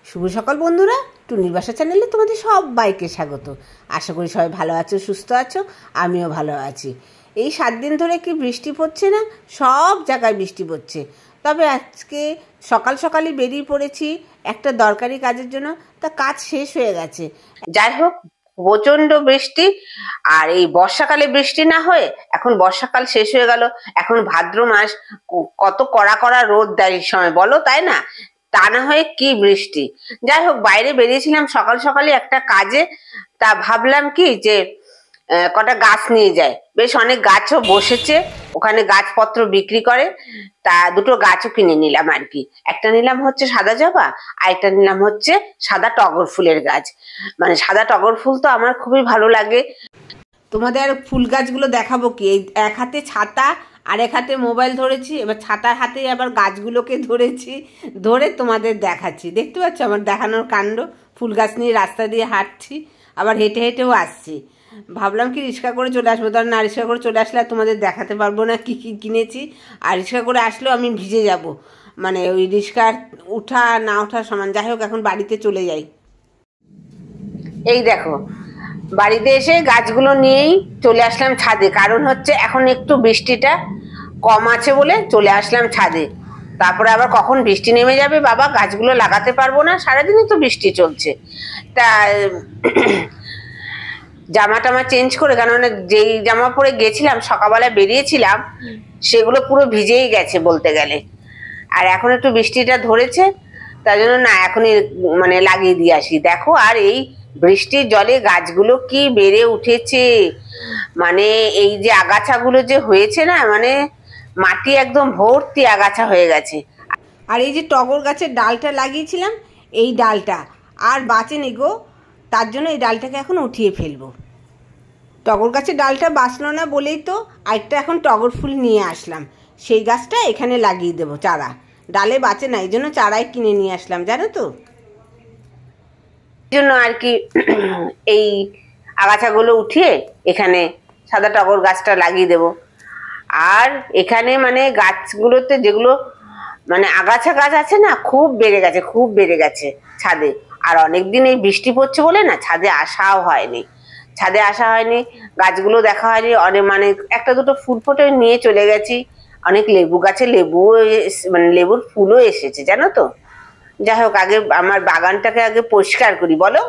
শুভ সকাল বন্ধুরা, টুনির বাসা চ্যানেলে তোমাদের সবাইকে স্বাগত। আশা করি সবাই ভালো আছো, সুস্থ আছো, আমিও ভালো আছি। এই 7 দিন ধরে কি বৃষ্টি পড়ছে না? সব জায়গায় বৃষ্টি পড়ছে। তবে আজকে সকাল সকালই বেরিয়ে পড়েছি একটা দরকারি কাজের জন্য, তা কাজ শেষ হয়ে গেছে। যাই হোক, প্রচন্ড বৃষ্টি। আর এই বর্ষাকালে বৃষ্টি না হয়ে এখন বর্ষাকাল শেষ হয়ে গেল, এখন ভাদ্র মাস, কত কড়া কড়া রোদ দেয় এই সময়, বলো তাই না? তা না হয়ে কি বৃষ্টি। যাই হোক, বাইরে বেরিয়েছিলাম সকাল সকালে একটা কাজে, তা ভাবলাম কি যে কটা গাছ নিয়ে যায়। বেশ অনেক গাছও বসেছে ওখানে, গাছপত্র বিক্রি করে, তা দুটো গাছও কিনে নিলাম আর কি। একটা নিলাম হচ্ছে সাদা জবা, আর একটা নিলাম হচ্ছে সাদা টগর ফুলের গাছ। মানে সাদা টগর ফুল তো আমার খুবই ভালো লাগে। তোমাদের আর ফুল গাছগুলো দেখাবো কি, এই এক হাতে ছাতা আর এক হাতে মোবাইল ধরেছি, এবার ছাতার হাতে আবার গাছগুলোকে ধরেছি, ধরে তোমাদের দেখাচ্ছি। দেখতে পাচ্ছ আমার দেখানোর কাণ্ড। ফুল গাছ নিয়ে রাস্তা দিয়ে হাঁটছি, আবার হেঁটে হেঁটেও আসছি। ভাবলাম কি রিক্সা করে চলে আসবো, ধর না রিক্সা করে চলে আসলে তোমাদের দেখাতে পারবো না কি কি কিনেছি। আর রিক্সা করে আসলেও আমি ভিজে যাব, মানে ওই রিক্সার উঠা না ওঠা সমান। যাই হোক, এখন বাড়িতে চলে যাই। এই দেখো, বাড়িতে এসে গাছগুলো নিয়েই চলে আসলাম ছাদে, কারণ হচ্ছে এখন একটু বৃষ্টিটা কম আছে বলে চলে আসলাম ছাদে। তারপরে আবার কখন বৃষ্টি নেমে যাবে বাবা, গাছগুলো লাগাতে পারবো না, সারাদিনই তো বৃষ্টি চলছে। তা জামা টামা চেঞ্জ করে, কেননা যেই জামা পরে গেছিলাম সকালবেলা বেরিয়েছিলাম সেগুলো পুরো ভিজেই গেছে বলতে গেলে। আর এখন একটু বৃষ্টিটা ধরেছে, তাই জন্য না এখনই মানে লাগিয়ে দিয়ে আসি। দেখো, আর এই বৃষ্টির জলে গাছগুলো কি বেড়ে উঠেছে, মানে এই যে আগাছাগুলো যে হয়েছে না, মানে মাটি একদম ভর্তি আগাছা হয়ে গেছে। আর এই যে টগর গাছের ডালটা লাগিয়েছিলাম, এই ডালটা আর বাঁচেনি গো, তার জন্য এই ডালটাকে এখন উঠিয়ে ফেলবো। টগর গাছের ডালটা বাঁচলো না বলেই তো আরেকটা এখন টগর ফুল নিয়ে আসলাম, সেই গাছটা এখানে লাগিয়ে দেবো চারা। ডালে বাঁচে না, এই জন্য চারাই কিনে নিয়ে আসলাম, জানো তো। এই জন্য আর কি এই আগাছাগুলো উঠিয়ে এখানে সাদা টগর গাছটা লাগিয়ে দেব। আর এখানে মানে গাছগুলোতে যেগুলো মানে আগাছা গাছ আছে না, খুব বেড়ে গেছে, খুব বেড়ে গেছে ছাদে। আর অনেকদিন এই বৃষ্টি পড়ছে বলে না ছাদে আসাও হয়নি, গাছগুলো দেখা হয়নি। অনেক মানে একটা দুটো ফুল ফোটে নিয়ে চলে গেছি। অনেক লেবু গাছে লেবু মানে লেবুর ফুলও এসেছে, জানো তো। যাই হোক, আগে আমার বাগানটাকে আগে পরিষ্কার করি, বলো।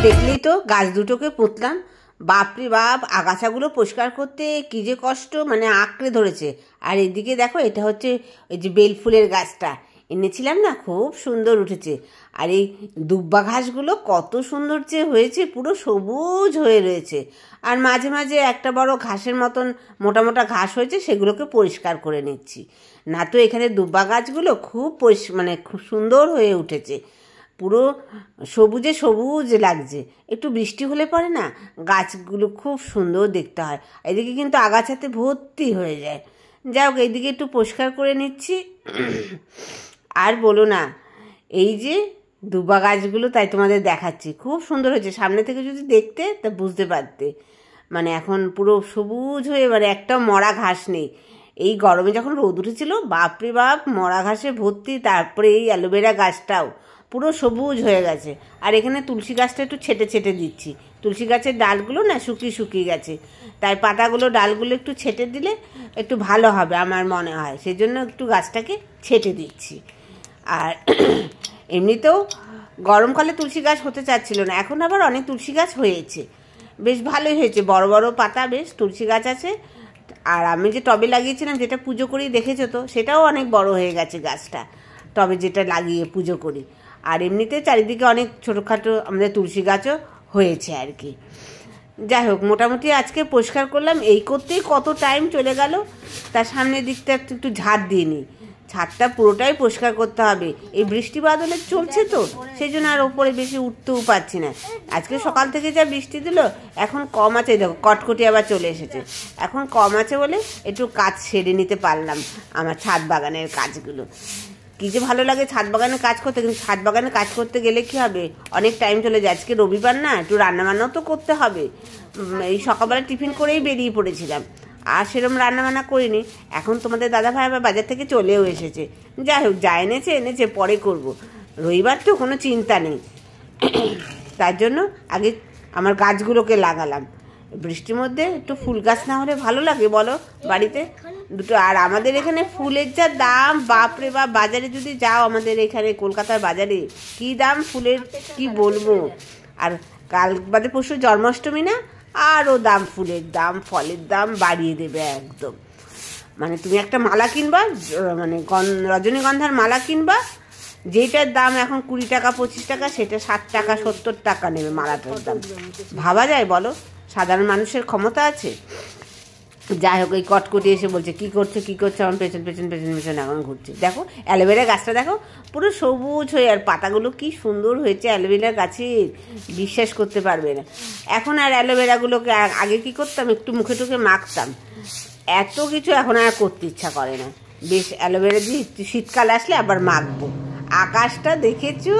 দেখলেই তো গাছ দুটোকে পুঁতলাম, বাপরে বাপ, আগাছাগুলো পরিষ্কার করতে কি যে কষ্ট, মানে আঁকড়ে ধরেছে। আর এদিকে দেখো, এটা হচ্ছে ওই যে বেল ফুলের গাছটা এনেছিলাম না, খুব সুন্দর উঠেছে। আর এই দুব্বা ঘাসগুলো কত সুন্দর যে হয়েছে, পুরো সবুজ হয়ে রয়েছে। আর মাঝে মাঝে একটা বড় ঘাসের মতন মোটা মোটা ঘাস হয়েছে, সেগুলোকে পরিষ্কার করে নিচ্ছি। না তো এখানে দুব্বা গাছগুলো খুব মানে খুব সুন্দর হয়ে উঠেছে, পুরো সবুজে সবুজ লাগছে। একটু বৃষ্টি হলে পরে না গাছগুলো খুব সুন্দর দেখতে হয়। এদিকে কিন্তু আগাছাতে ভর্তি হয়ে যায়। যাই হোক, এইদিকে একটু পরিষ্কার করে নিচ্ছি। আর বলো না, এই যে দুবা গাছগুলো তাই তোমাদের দেখাচ্ছি, খুব সুন্দর হয়েছে। সামনে থেকে যদি দেখতে তা বুঝতে পারতে, মানে এখন পুরো সবুজ হয়ে, মানে একটা মরা ঘাস নেই। এই গরমে যখন রোদ উঠেছিল, বাপরে বাপ, মরা ঘাসে ভর্তি। তারপরে এই অ্যালোভেরা গাছটাও পুরো সবুজ হয়ে গেছে। আর এখানে তুলসী গাছটা একটু ছেটে ছেটে দিচ্ছি। তুলসী গাছের ডালগুলো না শুকিয়ে গেছে, তাই পাতাগুলো ডালগুলো একটু ছেটে দিলে একটু ভালো হবে আমার মনে হয়, সেই জন্য একটু গাছটাকে ছেটে দিচ্ছি। আর এমনিতেও গরমকালে তুলসী গাছ হতে চাচ্ছিল না, এখন আবার অনেক তুলসী গাছ হয়েছে, বেশ ভালোই হয়েছে, বড় বড় পাতা বেশ তুলসী গাছ আছে। আর আমি যে টবে লাগিয়েছিলাম, যেটা পুজো করি দেখেছো তো, সেটাও অনেক বড় হয়ে গেছে গাছটা, টবে যেটা লাগিয়ে পুজো করি। আর এমনিতে চারিদিকে অনেক ছোটোখাটো আমাদের তুলসী গাছও হয়েছে আর কি। যাই হোক, মোটামুটি আজকে পরিষ্কার করলাম, এই করতেই কত টাইম চলে গেল। তার সামনের দিকটা একটু ঝাড় দিয়ে নিই, ছাদটা পুরোটাই পরিষ্কার করতে হবে। এই বৃষ্টি বাদলে চলছে তো, সেই জন্য আর ওপরে বেশি উঠতেও পারছি না। আজকে সকাল থেকে যা বৃষ্টি দিল, এখন কম আছে। দেখো, কটকটি আবার চলে এসেছে, এখন কম আছে বলে একটু কাজ সেরে নিতে পারলাম আমার ছাদ বাগানের কাজগুলো। কী যে ভালো লাগে ছাদ বাগানে কাজ করতে, কিন্তু ছাদ বাগানে কাজ করতে গেলে কি হবে, অনেক টাইম চলে যায়। আজকে রবিবার না, একটু রান্নাবান্নাও তো করতে হবে। এই সকালবেলা টিফিন করেই বেরিয়ে পড়েছিলাম, আর সেরকম রান্নাবান্না করিনি। এখন তোমাদের দাদাভাই আবার বাজার থেকে চলেও এসেছে। যাই হোক, যা এনেছে পরে করব, রবিবার তো কোনো চিন্তা নেই। তার জন্য আগে আমার গাছগুলোকে লাগালাম। বৃষ্টির মধ্যে একটু ফুল গাছ না হলে ভালো লাগে বলো বাড়িতে দুটো? আর আমাদের এখানে ফুলের যা দাম, বাপরে বাপ, বাজারে যদি যাও, আমাদের এখানে কলকাতার বাজারে কি দাম ফুলের, কি বলবো। আর কাল বাদে পরশু জন্মাষ্টমী না, আরও দাম, ফুলের দাম, ফলের দাম বাড়িয়ে দেবে একদম। মানে তুমি একটা মালা কিনবা, মানে রজনীগন্ধার মালা কিনবা, যেটার দাম এখন 20 টাকা 25 টাকা, সেটা 60 টাকা 70 টাকা নেবে মালাটার দাম। ভাবা যায় বলো, সাধারণ মানুষের ক্ষমতা আছে? যাই হোক, এই কটকটি এসে বলছে কী করছো, আমার পেছন এখন ঘুরছে। দেখো অ্যালোভেরা গাছটা দেখো, পুরো সবুজ হয়ে, আর পাতাগুলো কি সুন্দর হয়েছে অ্যালোভেরা গাছের, বিশ্বাস করতে পারবে না। এখন আর অ্যালোভেরাগুলোকে, আগে কি করতাম, একটু মুখে টুখে মাখতাম, এত কিছু এখন আর করতে ইচ্ছা করে না। বেশ অ্যালোভেরা দিয়ে শীতকাল আসলে আবার মাখবো। আকাশটা দেখেছো?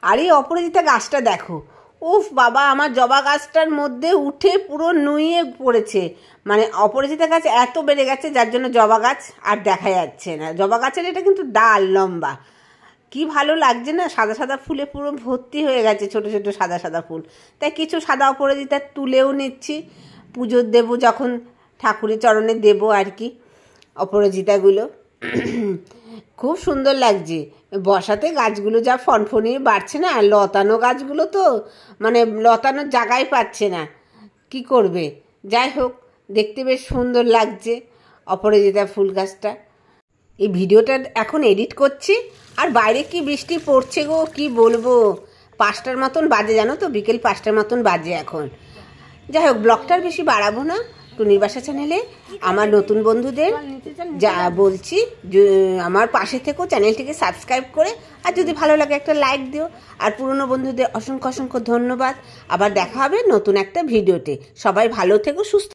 আর এই অপরাজিতা গাছটা দেখো, উফ বাবা, আমার জবা গাছটার মধ্যে উঠে পুরো নুয়ে পড়েছে। মানে অপরাজিতা গাছ এত বেড়ে গেছে, যার জন্য জবা গাছ আর দেখা যাচ্ছে না। জবা গাছের এটা কিন্তু ডাল লম্বা, কি ভালো লাগছে না, সাদা সাদা ফুলে পুরো ভর্তি হয়ে গেছে, ছোট ছোট সাদা সাদা ফুল। তাই কিছু সাদা অপরাজিতা তুলেও নিচ্ছি, পুজো দেবো যখন, ঠাকুরের চরণে দেবো আর কি অপরাজিতাগুলো। খুব সুন্দর লাগছে বসাতে, গাছগুলো যা ফনফনিয়ে বাড়ছে না। আর লতানো গাছগুলো তো মানে লতানোর জায়গায় পাচ্ছে না, কি করবে। যাই হোক, দেখতে বেশ সুন্দর লাগছে অপরাজিতা ফুল গাছটা। এই ভিডিওটা এখন এডিট করছি, আর বাইরে কি বৃষ্টি পড়ছে গো, কি বলবো। 5টার মতন বাজে, জানো তো, বিকেল 5টার মতন বাজে এখন। যাই হোক, ব্লগটার বেশি বাড়াবো না। টুনির বাসা চ্যানেলে আমার নতুন বন্ধুদের যা বলছি, আমার পাশে থেকেও চ্যানেলটিকে সাবস্ক্রাইব করে, আর যদি ভালো লাগে একটা লাইক দিও। আর পুরনো বন্ধুদের অসংখ্য অসংখ্য ধন্যবাদ। আবার দেখা হবে নতুন একটা ভিডিওতে। সবাই ভালো থেকো, সুস্থ।